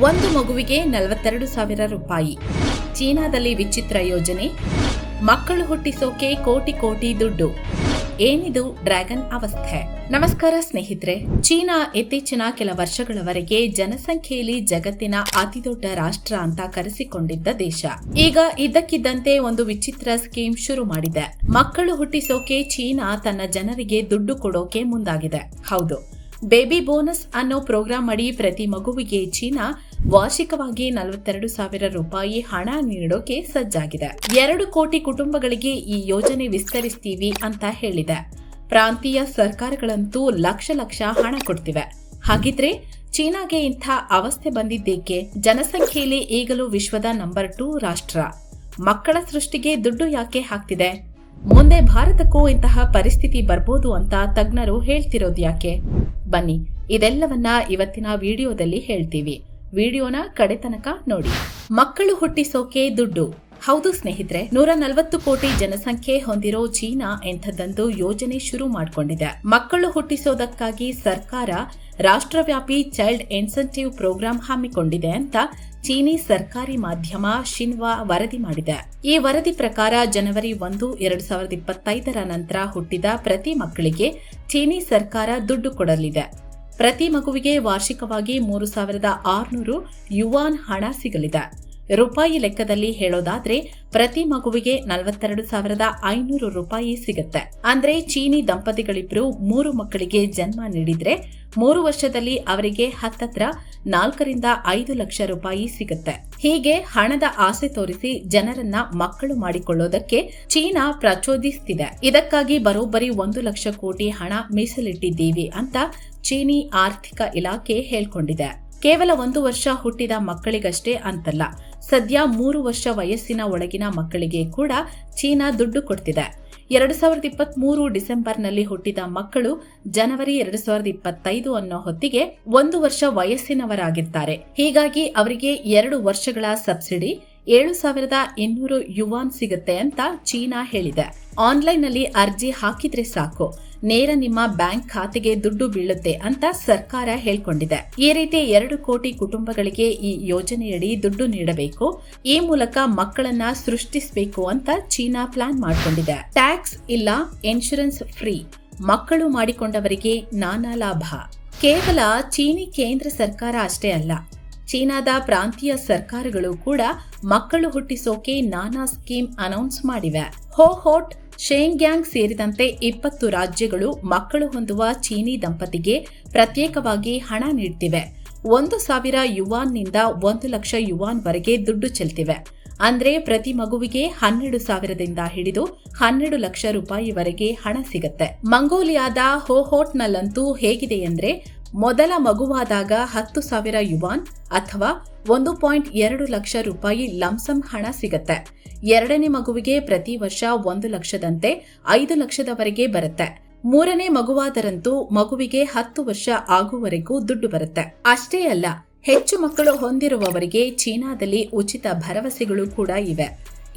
ಒಂದು ಮಗುವಿಗೆ 42,000 ರೂಪಾಯಿ. ಚೀನಾದಲ್ಲಿ ವಿಚಿತ್ರ ಯೋಜನೆ. ಮಕ್ಕಳು ಹುಟ್ಟಿಸೋಕೆ ಕೋಟಿ ಕೋಟಿ ದುಡ್ಡು. ಏನಿದು ಡ್ರ್ಯಾಗನ್ ಅವಸ್ಥೆ? ನಮಸ್ಕಾರ ಸ್ನೇಹಿತರೆ. ಚೀನಾ ಇತ್ತೀಚಿನ ಕೆಲ ವರ್ಷಗಳವರೆಗೆ ಜನಸಂಖ್ಯೆಯಲ್ಲಿ ಜಗತ್ತಿನ ಅತಿದೊಡ್ಡ ರಾಷ್ಟ್ರ ಅಂತ ಕರೆಸಿಕೊಂಡಿದ್ದ ದೇಶ. ಈಗ ಇದ್ದಕ್ಕಿದ್ದಂತೆ ಒಂದು ವಿಚಿತ್ರ ಸ್ಕೀಮ್ ಶುರು ಮಾಡಿದೆ. ಮಕ್ಕಳು ಹುಟ್ಟಿಸೋಕೆ ಚೀನಾ ತನ್ನ ಜನರಿಗೆ ದುಡ್ಡು ಕೊಡೋಕೆ ಮುಂದಾಗಿದೆ. ಹೌದು, ಬೇಬಿ ಬೋನಸ್ ಅನ್ನೋ ಪ್ರೋಗ್ರಾಂ ಅಡಿ ಪ್ರತಿ ಮಗುವಿಗೆ ಚೀನಾ ವಾರ್ಷಿಕವಾಗಿ 42,000 ರೂಪಾಯಿ ಹಣ ನೀಡೋಕೆ ಸಜ್ಜಾಗಿದೆ. 2 ಕೋಟಿ ಕುಟುಂಬಗಳಿಗೆ ಈ ಯೋಜನೆ ವಿಸ್ತರಿಸ್ತೀವಿ ಅಂತ ಹೇಳಿದೆ. ಪ್ರಾಂತೀಯ ಸರ್ಕಾರಗಳಂತೂ ಲಕ್ಷ ಹಣ ಕೊಡ್ತಿವೆ. ಹಾಗಿದ್ರೆ ಚೀನಾಗೆ ಇಂಥ ಅವಸ್ಥೆ ಬಂದಿದ್ದೇಕೆ? ಜನಸಂಖ್ಯೆಯಲ್ಲಿ ಈಗಲೂ ವಿಶ್ವದ ನಂಬರ್ 2 ರಾಷ್ಟ್ರ. ಮಕ್ಕಳ ಸೃಷ್ಟಿಗೆ ದುಡ್ಡು ಯಾಕೆ ಹಾಕ್ತಿದೆ? ಮುಂದೆ ಭಾರತಕ್ಕೂ ಇಂತಹ ಪರಿಸ್ಥಿತಿ ಬರ್ಬೋದು ಅಂತ ತಜ್ಞರು ಹೇಳ್ತಿರೋದು ಯಾಕೆ? ಬನ್ನಿ, ಇದೆಲ್ಲವನ್ನ ಇವತ್ತಿನ ವಿಡಿಯೋದಲ್ಲಿ ಹೇಳ್ತೀವಿ. ವಿಡಿಯೋನ ಕಡೆ ತನಕ ನೋಡಿ. ಮಕ್ಕಳು ಹುಟ್ಟಿಸೋಕೆ ದುಡ್ಡು. ಹೌದು ಸ್ನೇಹಿತರೆ, 140 ಕೋಟಿ ಜನಸಂಖ್ಯೆ ಹೊಂದಿರೋ ಚೀನಾ ಎಂಥದ್ದೊಂದು ಯೋಜನೆ ಶುರು ಮಾಡಿಕೊಂಡಿದೆ. ಮಕ್ಕಳು ಹುಟ್ಟಿಸೋದಕ್ಕಾಗಿ ಸರ್ಕಾರ ರಾಷ್ಟ್ರವ್ಯಾಪಿ ಚೈಲ್ಡ್ ಇನ್ಸೆಂಟಿವ್ ಪ್ರೋಗ್ರಾಂ ಹಮ್ಮಿಕೊಂಡಿದೆ ಅಂತ ಚೀನಿ ಸರ್ಕಾರಿ ಮಾಧ್ಯಮ ಶಿನ್ವಾ ವರದಿ ಮಾಡಿದೆ. ಈ ವರದಿ ಪ್ರಕಾರ ಜನವರಿ 1, 2025 ನಂತರ ಹುಟ್ಟಿದ ಪ್ರತಿ ಮಕ್ಕಳಿಗೆ ಚೀನಿ ಸರ್ಕಾರ ದುಡ್ಡು ಕೊಡಲಿದೆ. ಪ್ರತಿ ಮಗುವಿಗೆ ವಾರ್ಷಿಕವಾಗಿ 3,600 ಯುವಾನ್ ಹಣ ಸಿಗಲಿದೆ. ರೂಪಾಯಿ ಲೆಕ್ಕದಲ್ಲಿ ಹೇಳೋದಾದ್ರೆ ಪ್ರತಿ ಮಗುವಿಗೆ 42,500 ರೂಪಾಯಿ ಸಿಗುತ್ತೆ. ಅಂದ್ರೆ ಚೀನಿ ದಂಪತಿಗಳಿಬ್ರು 3 ಮಕ್ಕಳಿಗೆ ಜನ್ಮ ನೀಡಿದ್ರೆ 3 ವರ್ಷದಲ್ಲಿ ಅವರಿಗೆ ಹತ್ತತ್ರ 4-5 ಲಕ್ಷ ರೂಪಾಯಿ ಸಿಗುತ್ತೆ. ಹೀಗೆ ಹಣದ ಆಸೆ ತೋರಿಸಿ ಜನರನ್ನ ಮಕ್ಕಳು ಮಾಡಿಕೊಳ್ಳೋದಕ್ಕೆ ಚೀನಾ ಪ್ರಚೋದಿಸ್ತಿದೆ. ಇದಕ್ಕಾಗಿ ಬರೋಬ್ಬರಿ 1 ಲಕ್ಷ ಕೋಟಿ ಹಣ ಮೀಸಲಿಟ್ಟಿದ್ದೀವಿ ಅಂತ ಚೀನಿ ಆರ್ಥಿಕ ಇಲಾಖೆ ಹೇಳ್ಕೊಂಡಿದೆ. ಕೇವಲ 1 ವರ್ಷ ಹುಟ್ಟಿದ ಮಕ್ಕಳಿಗಷ್ಟೇ ಅಂತಲ್ಲ, ಸದ್ಯ 3 ವರ್ಷ ವಯಸ್ಸಿನ ಒಳಗಿನ ಮಕ್ಕಳಿಗೆ ಕೂಡ ಚೀನಾ ದುಡ್ಡು ಕೊಡ್ತಿದೆ. 2023 ಡಿಸೆಂಬರ್ನಲ್ಲಿ ಹುಟ್ಟಿದ ಮಕ್ಕಳು ಜನವರಿ 2025 ಅನ್ನೋ ಹೊತ್ತಿಗೆ 1 ವರ್ಷ ವಯಸ್ಸಿನವರಾಗಿರ್ತಾರೆ. ಹೀಗಾಗಿ ಅವರಿಗೆ 2 ವರ್ಷಗಳ ಸಬ್ಸಿಡಿ 7,200 ಯುವಾನ್ ಸಿಗುತ್ತೆ ಅಂತ ಚೀನಾ ಹೇಳಿದೆ. ಆನ್ಲೈನ್ನಲ್ಲಿ ಅರ್ಜಿ ಹಾಕಿದ್ರೆ ಸಾಕು, ನೇರ ನಿಮ್ಮ ಬ್ಯಾಂಕ್ ಖಾತೆಗೆ ದುಡ್ಡು ಬೀಳುತ್ತೆ ಅಂತ ಸರ್ಕಾರ ಹೇಳ್ಕೊಂಡಿದೆ. ಈ ರೀತಿ 2 ಕೋಟಿ ಕುಟುಂಬಗಳಿಗೆ ಈ ಯೋಜನೆಯಡಿ ದುಡ್ಡು ನೀಡಬೇಕು. ಈ ಮೂಲಕ ಮಕ್ಕಳನ್ನ ಸೃಷ್ಟಿಸಬೇಕು ಅಂತ ಚೀನಾ ಪ್ಲಾನ್ ಮಾಡಿಕೊಂಡಿದೆ. ಟ್ಯಾಕ್ಸ್ ಇಲ್ಲ, ಇನ್ಶೂರೆನ್ಸ್ ಫ್ರೀ, ಮಕ್ಕಳು ಮಾಡಿಕೊಂಡವರಿಗೆ ನಾನಾ ಲಾಭ. ಕೇವಲ ಚೀನಿ ಕೇಂದ್ರ ಸರ್ಕಾರ ಅಷ್ಟೇ ಅಲ್ಲ, ಚೀನಾದ ಪ್ರಾಂತೀಯ ಸರ್ಕಾರಗಳು ಕೂಡ ಮಕ್ಕಳು ಹುಟ್ಟಿಸೋಕೆ ನಾನಾ ಸ್ಕೀಮ್ ಅನೌನ್ಸ್ ಮಾಡಿವೆ. ಹೋಟ್, ಶೆಂಗ್ಯಾಂಗ್ ಸೇರಿದಂತೆ 20 ರಾಜ್ಯಗಳು ಮಕ್ಕಳು ಹೊಂದುವ ಚೀನಿ ದಂಪತಿಗೆ ಪ್ರತ್ಯೇಕವಾಗಿ ಹಣ ನೀಡ್ತಿವೆ. 1,000 ಯುವಾನ್ನಿಂದ 1 ಲಕ್ಷ ಯುವಾನ್ ವರೆಗೆ ದುಡ್ಡು ಚೆಲ್ತಿವೆ. ಅಂದ್ರೆ ಪ್ರತಿ ಮಗುವಿಗೆ 12,000ದಿಂದ ಹಿಡಿದು 12 ಲಕ್ಷ ರೂಪಾಯಿವರೆಗೆ ಹಣ ಸಿಗುತ್ತೆ. ಮಂಗೋಲಿಯಾದ ಹೋಟ್ನಲ್ಲಂತೂ ಹೇಗಿದೆ ಅಂದ್ರೆ, ಮೊದಲ ಮಗುವಾದಾಗ 10,000 ಯುವಾನ್ ಅಥವಾ 1.2 ಲಕ್ಷ ರೂಪಾಯಿ ಲಂಸಮ್ ಹಣ ಸಿಗುತ್ತೆ. 2ನೇ ಮಗುವಿಗೆ ಪ್ರತಿ ವರ್ಷ 1 ಲಕ್ಷದಂತೆ 5 ಲಕ್ಷದವರೆಗೆ ಬರುತ್ತೆ. 3ನೇ ಮಗುವಾದರಂತೂ ಮಗುವಿಗೆ 10 ವರ್ಷ ಆಗುವವರೆಗೂ ದುಡ್ಡು ಬರುತ್ತೆ. ಅಷ್ಟೇ ಅಲ್ಲ, ಹೆಚ್ಚು ಮಕ್ಕಳು ಹೊಂದಿರುವವರಿಗೆ ಚೀನಾದಲ್ಲಿ ಉಚಿತ ಭರವಸೆಗಳು ಕೂಡ ಇವೆ.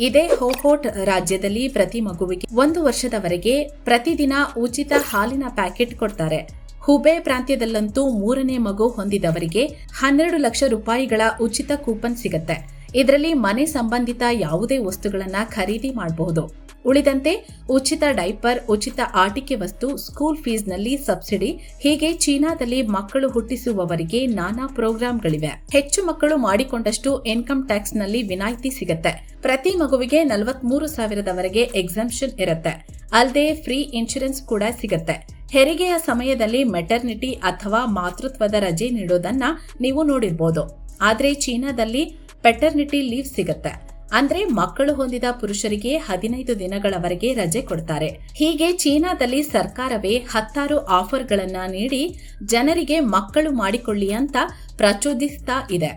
ಇದೇ ಹೋಟ್ ರಾಜ್ಯದಲ್ಲಿ ಪ್ರತಿ ಮಗುವಿಗೆ 1 ವರ್ಷದವರೆಗೆ ಪ್ರತಿದಿನ ಉಚಿತ ಹಾಲಿನ ಪ್ಯಾಕೆಟ್ ಕೊಡ್ತಾರೆ. ಹುಬೆ ಪ್ರಾಂತ್ಯದಲ್ಲಂತೂ 3ನೇ ಮಗು ಹೊಂದಿದವರಿಗೆ 12 ಲಕ್ಷ ರೂಪಾಯಿಗಳ ಉಚಿತ ಕೂಪನ್ ಸಿಗುತ್ತೆ. ಇದರಲ್ಲಿ ಮನೆ ಸಂಬಂಧಿತ ಯಾವುದೇ ವಸ್ತುಗಳನ್ನ ಖರೀದಿ ಮಾಡಬಹುದು. ಉಳಿದಂತೆ ಉಚಿತ ಡೈಪರ್, ಉಚಿತ ಆಟಿಕೆ ವಸ್ತು, ಸ್ಕೂಲ್ ಫೀಸ್ನಲ್ಲಿ ಸಬ್ಸಿಡಿ, ಹೀಗೆ ಚೀನಾದಲ್ಲಿ ಮಕ್ಕಳು ಹುಟ್ಟಿಸುವವರಿಗೆ ನಾನಾ ಪ್ರೋಗ್ರಾಂಗಳಿವೆ. ಹೆಚ್ಚು ಮಕ್ಕಳು ಮಾಡಿಕೊಂಡಷ್ಟು ಇನ್ಕಮ್ ಟ್ಯಾಕ್ಸ್ ನಲ್ಲಿ ವಿನಾಯಿತಿ ಸಿಗುತ್ತೆ. ಪ್ರತಿ ಮಗುವಿಗೆ 43,000ವರೆಗೆ ಎಕ್ಸಂಪ್ಷನ್ ಇರುತ್ತೆ. ಅಲ್ಲದೆ ಫ್ರೀ ಇನ್ಶೂರೆನ್ಸ್ ಕೂಡ ಸಿಗುತ್ತೆ. ಹೆರಿಗೆಯ ಸಮಯದಲ್ಲಿ ಮೆಟರ್ನಿಟಿ ಅಥವಾ ಮಾತೃತ್ವದ ರಜೆ ನೀಡೋದನ್ನ ನೀವು ನೋಡಿರ್ಬೋದು. ಆದ್ರೆ ಚೀನಾದಲ್ಲಿ ಪೆಟರ್ನಿಟಿ ಲೀವ್ ಸಿಗುತ್ತೆ. ಅಂದ್ರೆ ಮಕ್ಕಳು ಹೊಂದಿದ ಪುರುಷರಿಗೆ 15 ದಿನಗಳವರೆಗೆ ರಜೆ ಕೊಡ್ತಾರೆ. ಹೀಗೆ ಚೀನಾದಲ್ಲಿ ಸರ್ಕಾರವೇ 10 ಆಫರ್ಗಳನ್ನ ನೀಡಿ ಜನರಿಗೆ ಮಕ್ಕಳು ಮಾಡಿಕೊಳ್ಳಿ ಅಂತ ಪ್ರಚೋದಿಸ್ತಾ ಇದೆ.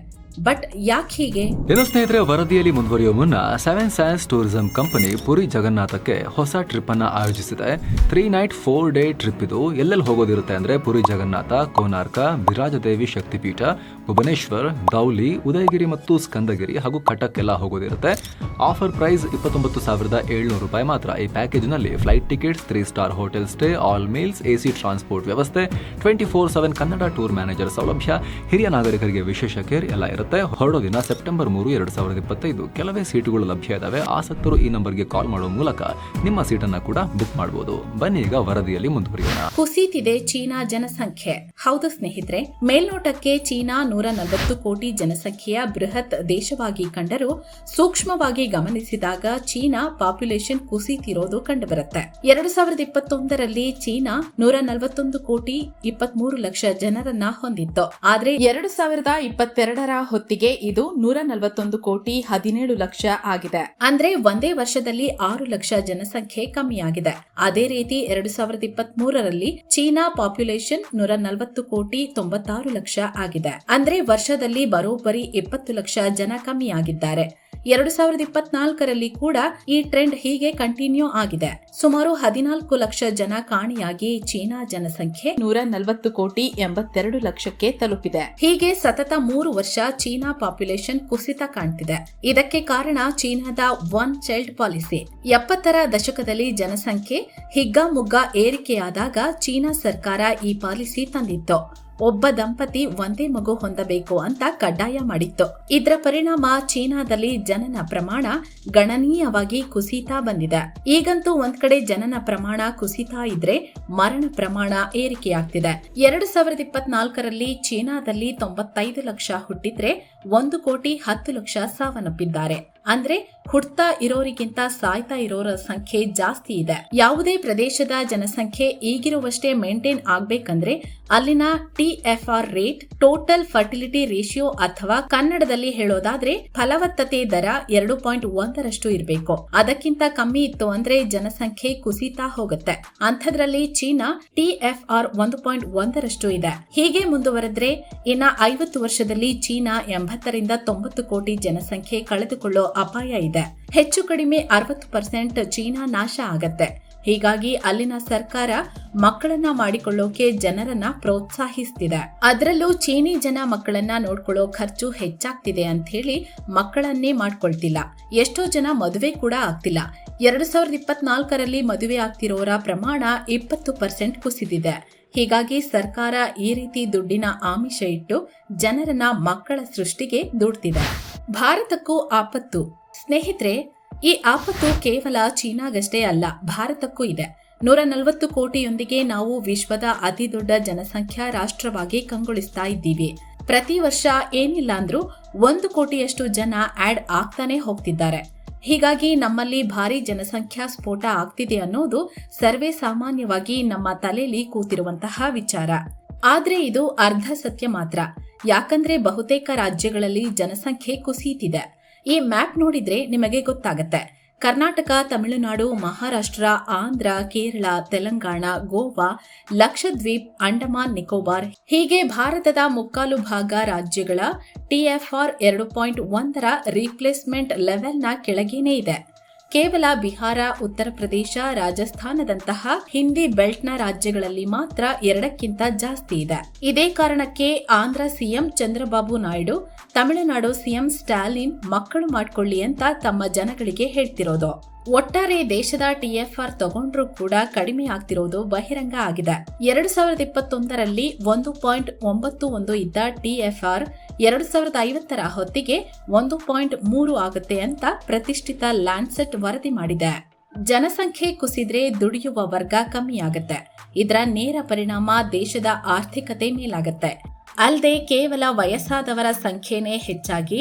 ಬಟ್ ಯಾಕೆ ಹೀಗೆ? ಏನು ಸ್ನೇಹಿತರೆ, ವರದಿಯಲ್ಲಿ ಮುಂದುವರಿಯುವ ಮುನ್ನ 7 Sands ಟೂರಿಸಂ ಕಂಪನಿ ಪುರಿ ಜಗನ್ನಾಥಕ್ಕೆ ಹೊಸ ಟ್ರಿಪ್ ಅನ್ನ ಆಯೋಜಿಸಿದೆ. 3 ನೈಟ್ 4 ಡೇ ಟ್ರಿಪ್ ಇದು. ಎಲ್ಲೆಲ್ಲಿ ಹೋಗೋದಿರುತ್ತೆ ಅಂದ್ರೆ ಪುರಿ ಜಗನ್ನಾಥ, ಕೋನಾರ್ಕ, ಬಿರಾಜದೇವಿ ಶಕ್ತಿಪೀಠ, ಭುವನೇಶ್ವರ್, ದೌಲಿ, ಉದಯಗಿರಿ ಮತ್ತು ಸ್ಕಂದಗಿರಿ ಹಾಗೂ ಕಟಕ್ ಎಲ್ಲ ಹೋಗೋದಿರುತ್ತೆ. ಆಫರ್ ಪ್ರೈಸ್ 29,700 ರೂಪಾಯಿ ಮಾತ್ರ. ಈ ಪ್ಯಾಕೇಜ್ ನಲ್ಲಿ flight tickets, 3 star hotel stay, all meals, AC transport ವ್ಯವಸ್ಥೆ, 24/7 ಕನ್ನಡ ಟೂರ್ ಮ್ಯಾನೇಜರ್ ಸೌಲಭ್ಯ, ಹಿರಿಯ ನಾಗರಿಕರಿಗೆ ವಿಶೇಷ ಕೇರ್ ಎಲ್ಲ ಇರುತ್ತೆ. ಹೊರಡೋ ದಿನ ಸೆಪ್ಟೆಂಬರ್ 3, 2025. ಕೆಲವೇ ಸೀಟುಗಳು ಲಭ್ಯ ಇದಾವೆ. ಆಸಕ್ತರು ಈ ನಂಬರ್ಗೆ ಕಾಲ್ ಮಾಡುವ ಮೂಲಕ ನಿಮ್ಮ ಸೀಟನ್ನ ಕೂಡ ಬುಕ್ ಮಾಡಬಹುದು. ಬನ್ನಿ ಈಗ ವರದಿಯಲ್ಲಿ ಮುಂದುವರಿಯೋಣ. ಕುಸಿತಿದೆ ಚೀನಾ ಜನಸಂಖ್ಯೆ. ಹೌದು ಸ್ನೇಹಿತರೆ, ಮೇಲ್ನೋಟಕ್ಕೆ ಚೀನಾ 140 ಕೋಟಿ ಜನಸಂಖ್ಯೆಯ ಬೃಹತ್ ದೇಶವಾಗಿ ಕಂಡರೂ ಸೂಕ್ಷ್ಮವಾಗಿ ಗಮನಿಸಿದಾಗ ಚೀನಾ ಪಾಪ್ಯುಲೇಷನ್ ಕುಸಿತಿರೋದು ಕಂಡುಬರುತ್ತೆ. 2021ರಲ್ಲಿ ಚೀನಾ 141 ಕೋಟಿ 23 ಲಕ್ಷ ಜನರನ್ನ ಹೊಂದಿತ್ತು. ಆದ್ರೆ 2022ರ ಹೊತ್ತಿಗೆ ಇದು 141 ಕೋಟಿ 17 ಲಕ್ಷ ಆಗಿದೆ. ಅಂದ್ರೆ ಒಂದೇ ವರ್ಷದಲ್ಲಿ 6 ಲಕ್ಷ ಜನಸಂಖ್ಯೆ ಕಮ್ಮಿಯಾಗಿದೆ. ಅದೇ ರೀತಿ 2023ರಲ್ಲಿ ಚೀನಾ ಪಾಪ್ಯುಲೇಷನ್ 140 ಕೋಟಿ 96 ಲಕ್ಷ ಆಗಿದೆ. ಅಂದ್ರೆ ವರ್ಷದಲ್ಲಿ ಬರೋಬ್ಬರಿ 20 ಲಕ್ಷ ಜನ ಕಮ್ಮಿಯಾಗಿದ್ದಾರೆ. 2024ರಲ್ಲಿ ಕೂಡ ಈ ಟ್ರೆಂಡ್ ಹೀಗೆ ಕಂಟಿನ್ಯೂ ಆಗಿದೆ. ಸುಮಾರು 14 ಲಕ್ಷ ಜನ ಕಾಣೆಯಾಗಿ ಚೀನಾ ಜನಸಂಖ್ಯೆ 140 ಕೋಟಿ 82 ಲಕ್ಷಕ್ಕೆ ತಲುಪಿದೆ. ಹೀಗೆ ಸತತ 3 ವರ್ಷ ಚೀನಾ ಪಾಪ್ಯುಲೇಷನ್ ಕುಸಿತ ಕಾಣ್ತಿದೆ. ಇದಕ್ಕೆ ಕಾರಣ ಚೀನಾದ ಒನ್ ಚೈಲ್ಡ್ ಪಾಲಿಸಿ. 70ರ ದಶಕದಲ್ಲಿ ಜನಸಂಖ್ಯೆ ಹಿಗ್ಗಾಮುಗ್ಗ ಏರಿಕೆಯಾದಾಗ ಚೀನಾ ಸರ್ಕಾರ ಈ ಪಾಲಿಸಿ ತಂದಿತ್ತು. ಒಬ್ಬ ದಂಪತಿ ಒಂದೇ ಮಗು ಹೊಂದಬೇಕು ಅಂತ ಕಡ್ಡಾಯ ಮಾಡಿತ್ತು. ಇದರ ಪರಿಣಾಮ ಚೀನಾದಲ್ಲಿ ಜನನ ಪ್ರಮಾಣ ಗಣನೀಯವಾಗಿ ಕುಸಿತಾ ಬಂದಿದೆ. ಈಗಂತೂ ಒಂದ್ ಕಡೆ ಜನನ ಪ್ರಮಾಣ ಕುಸಿತಾ ಇದ್ರೆ ಮರಣ ಪ್ರಮಾಣ ಏರಿಕೆಯಾಗ್ತಿದೆ. 2024ರಲ್ಲಿ ಚೀನಾದಲ್ಲಿ 95 ಲಕ್ಷ ಹುಟ್ಟಿದ್ರೆ 1 ಕೋಟಿ 10 ಲಕ್ಷ ಸಾವನ್ನಪ್ಪಿದ್ದಾರೆ. ಅಂದ್ರೆ ಹುಡ್ತಾ ಇರೋರಿಗಿಂತ ಸಾಯ್ತಾ ಇರೋರ ಸಂಖ್ಯೆ ಜಾಸ್ತಿ ಇದೆ. ಯಾವುದೇ ಪ್ರದೇಶದ ಜನಸಂಖ್ಯೆ ಈಗಿರುವಷ್ಟೇ ಮೇಂಟೈನ್ ಆಗ್ಬೇಕಂದ್ರೆ ಅಲ್ಲಿನ TFR rate, total fertility ratio ಅಥವಾ ಕನ್ನಡದಲ್ಲಿ ಹೇಳೋದಾದ್ರೆ ಫಲವತ್ತತೆ ದರ 2.1ರಷ್ಟು ಇರಬೇಕು. ಅದಕ್ಕಿಂತ ಕಮ್ಮಿ ಇತ್ತು ಅಂದ್ರೆ ಜನಸಂಖ್ಯೆ ಕುಸಿತಾ ಹೋಗುತ್ತೆ. ಅಂಥದ್ರಲ್ಲಿ ಚೀನಾ TFR 1.1ರಷ್ಟು ಇದೆ. ಹೀಗೆ ಮುಂದುವರೆದ್ರೆ ಇನ್ನ 50 ವರ್ಷದಲ್ಲಿ ಚೀನಾ 80ರಿಂದ 90 ಕೋಟಿ ಜನಸಂಖ್ಯೆ ಕಳೆದುಕೊಳ್ಳೋ ಅಪಾಯ ಇದೆ. ಹೆಚ್ಚು ಕಡಿಮೆ 60% ಚೀನಾ ನಾಶ ಆಗತ್ತೆ. ಹೀಗಾಗಿ ಅಲ್ಲಿನ ಸರ್ಕಾರ ಮಕ್ಕಳನ್ನ ಮಾಡಿಕೊಳ್ಳೋಕೆ ಜನರನ್ನ ಪ್ರೋತ್ಸಾಹಿಸ್ತಿದೆ. ಅದರಲ್ಲೂ ಚೀನಿ ಜನ ಮಕ್ಕಳನ್ನ ನೋಡ್ಕೊಳ್ಳೋ ಖರ್ಚು ಹೆಚ್ಚಾಗ್ತಿದೆ ಅಂತ ಹೇಳಿ ಮಕ್ಕಳನ್ನೇ ಮಾಡ್ಕೊಳ್ತಿಲ್ಲ. ಎಷ್ಟೋ ಜನ ಮದುವೆ ಕೂಡ ಆಗ್ತಿಲ್ಲ. 2024ರಲ್ಲಿ ಮದುವೆ ಆಗ್ತಿರೋರ ಪ್ರಮಾಣ 20% ಕುಸಿದಿದೆ. ಹೀಗಾಗಿ ಸರ್ಕಾರ ಈ ರೀತಿ ದುಡ್ಡಿನ ಆಮಿಷ ಇಟ್ಟು ಜನರನ್ನ ಮಕ್ಕಳ ಸೃಷ್ಟಿಗೆ ದುಡ್ತಿದೆ. ಭಾರತಕ್ಕೂ ಆಪತ್ತು. ಸ್ನೇಹಿತರೆ, ಈ ಆಪತ್ತು ಕೇವಲ ಚೀನಾಗಷ್ಟೇ ಅಲ್ಲ, ಭಾರತಕ್ಕೂ ಇದೆ. 140 ಕೋಟಿಯೊಂದಿಗೆ ನಾವು ವಿಶ್ವದ ಅತಿ ದೊಡ್ಡ ಜನಸಂಖ್ಯಾ ರಾಷ್ಟ್ರವಾಗಿ ಕಂಗೊಳಿಸ್ತಾ ಇದ್ದೀವಿ. ಪ್ರತಿ ವರ್ಷ ಏನಿಲ್ಲ ಅಂದ್ರೂ 1 ಕೋಟಿಯಷ್ಟು ಜನ ಆಡ್ ಆಗ್ತಾನೆ ಹೋಗ್ತಿದ್ದಾರೆ. ಹೀಗಾಗಿ ನಮ್ಮಲ್ಲಿ ಭಾರಿ ಜನಸಂಖ್ಯಾ ಸ್ಫೋಟ ಆಗ್ತಿದೆ ಅನ್ನೋದು ಸರ್ವೇ ಸಾಮಾನ್ಯವಾಗಿ ನಮ್ಮ ತಲೆಯಲ್ಲಿ ಕೂತಿರುವಂತಹ ವಿಚಾರ. ಆದ್ರೆ ಇದು ಅರ್ಧ ಸತ್ಯ ಮಾತ್ರ. ಯಾಕಂದ್ರೆ ಬಹುತೇಕ ರಾಜ್ಯಗಳಲ್ಲಿ ಜನಸಂಖ್ಯೆ ಕುಸಿಯುತ್ತಿದೆ. ಈ ಮ್ಯಾಪ್ ನೋಡಿದ್ರೆ ನಿಮಗೆ ಗೊತ್ತಾಗತ್ತೆ. ಕರ್ನಾಟಕ, ತಮಿಳುನಾಡು, ಮಹಾರಾಷ್ಟ್ರ, ಆಂಧ್ರ, ಕೇರಳ, ತೆಲಂಗಾಣ, ಗೋವಾ, ಲಕ್ಷದ್ವೀಪ್, ಅಂಡಮಾನ್ ನಿಕೋಬಾರ್ ಹೀಗೆ ಭಾರತದ ಮುಕ್ಕಾಲು ಭಾಗ ರಾಜ್ಯಗಳ TFR 2.1ರ ರೀಪ್ಲೇಸ್ಮೆಂಟ್ ಲೆವೆಲ್ನ ಕೆಳಗೇನೆ ಇದೆ. ಕೇವಲ ಬಿಹಾರ, ಉತ್ತರ ಪ್ರದೇಶ, ರಾಜಸ್ಥಾನದಂತಹ ಹಿಂದಿ ಬೆಲ್ಟ್ನ ರಾಜ್ಯಗಳಲ್ಲಿ ಮಾತ್ರ 2ಕ್ಕಿಂತ ಜಾಸ್ತಿ ಇದೆ. ಇದೇ ಕಾರಣಕ್ಕೆ ಆಂಧ್ರ ಸಿಎಂ ಚಂದ್ರಬಾಬು ನಾಯ್ಡು, ತಮಿಳುನಾಡು ಸಿಎಂ ಸ್ಟಾಲಿನ್ ಮಕ್ಕಳು ಮಾಡ್ಕೊಳ್ಳಿ ಅಂತ ತಮ್ಮ ಜನಗಳಿಗೆ ಹೇಳ್ತಿರೋದು. ಒಟ್ಟಾರೆ ದೇಶದ TFR ತಗೊಂಡ್ರೂ ಕೂಡ ಕಡಿಮೆ ಆಗ್ತಿರೋದು ಬಹಿರಂಗ ಆಗಿದೆ. 2021ರಲ್ಲಿ 1.91 ಇದ್ದ TFR 2050ರ ಹೊತ್ತಿಗೆ 1.3 ಆಗುತ್ತೆ ಅಂತ ಪ್ರತಿಷ್ಠಿತ ಲ್ಯಾಂಡ್ಸೆಟ್ ವರದಿ ಮಾಡಿದೆ. ಜನಸಂಖ್ಯೆ ಕುಸಿದ್ರೆ ದುಡಿಯುವ ವರ್ಗ ಕಮ್ಮಿಯಾಗತ್ತೆ. ಇದರ ನೇರ ಪರಿಣಾಮ ದೇಶದ ಆರ್ಥಿಕತೆ ಮೇಲಾಗತ್ತೆ. ಅಲ್ಲದೆ ಕೇವಲ ವಯಸ್ಸಾದವರ ಸಂಖ್ಯೆನೇ ಹೆಚ್ಚಾಗಿ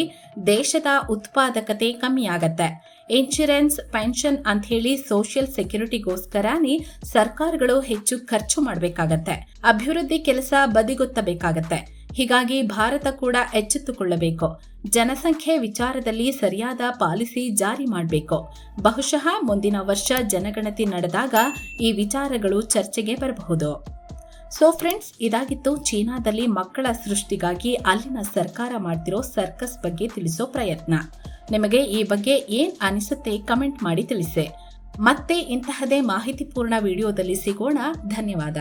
ದೇಶದ ಉತ್ಪಾದಕತೆ ಕಮ್ಮಿಯಾಗತ್ತೆ. ಇನ್ಶೂರೆನ್ಸ್, ಪೆನ್ಷನ್ ಅಂತ ಹೇಳಿ ಸೋಷಿಯಲ್ ಸೆಕ್ಯೂರಿಟಿಗೋಸ್ಕರನೇ ಸರ್ಕಾರಗಳು ಹೆಚ್ಚು ಖರ್ಚು ಮಾಡಬೇಕಾಗತ್ತೆ. ಅಭಿವೃದ್ಧಿ ಕೆಲಸ ಬದಿಗೊತ್ತಬೇಕಾಗತ್ತೆ. ಹೀಗಾಗಿ ಭಾರತ ಕೂಡ ಎಚ್ಚೆತ್ತುಕೊಳ್ಳಬೇಕು. ಜನಸಂಖ್ಯೆ ವಿಚಾರದಲ್ಲಿ ಸರಿಯಾದ ಪಾಲಿಸಿ ಜಾರಿ ಮಾಡಬೇಕು. ಬಹುಶಃ ಮುಂದಿನ ವರ್ಷ ಜನಗಣತಿ ನಡೆದಾಗ ಈ ವಿಚಾರಗಳು ಚರ್ಚೆಗೆ ಬರಬಹುದು. ಸೊ ಫ್ರೆಂಡ್ಸ್, ಇದಾಗಿತ್ತು ಚೀನಾದಲ್ಲಿ ಮಕ್ಕಳ ಸೃಷ್ಟಿಗಾಗಿ ಅಲ್ಲಿನ ಸರ್ಕಾರ ಮಾಡ್ತಿರೋ ಸರ್ಕಸ್ ಬಗ್ಗೆ ತಿಳಿಸೋ ಪ್ರಯತ್ನ. ನಿಮಗೆ ಈ ಬಗ್ಗೆ ಏನ್ ಅನಿಸುತ್ತೆ ಕಮೆಂಟ್ ಮಾಡಿ ತಿಳಿಸಿ. ಮತ್ತೆ ಇಂತಹದೇ ಮಾಹಿತಿಪೂರ್ಣ ವಿಡಿಯೋದಲ್ಲಿ ಸಿಗೋಣ. ಧನ್ಯವಾದ.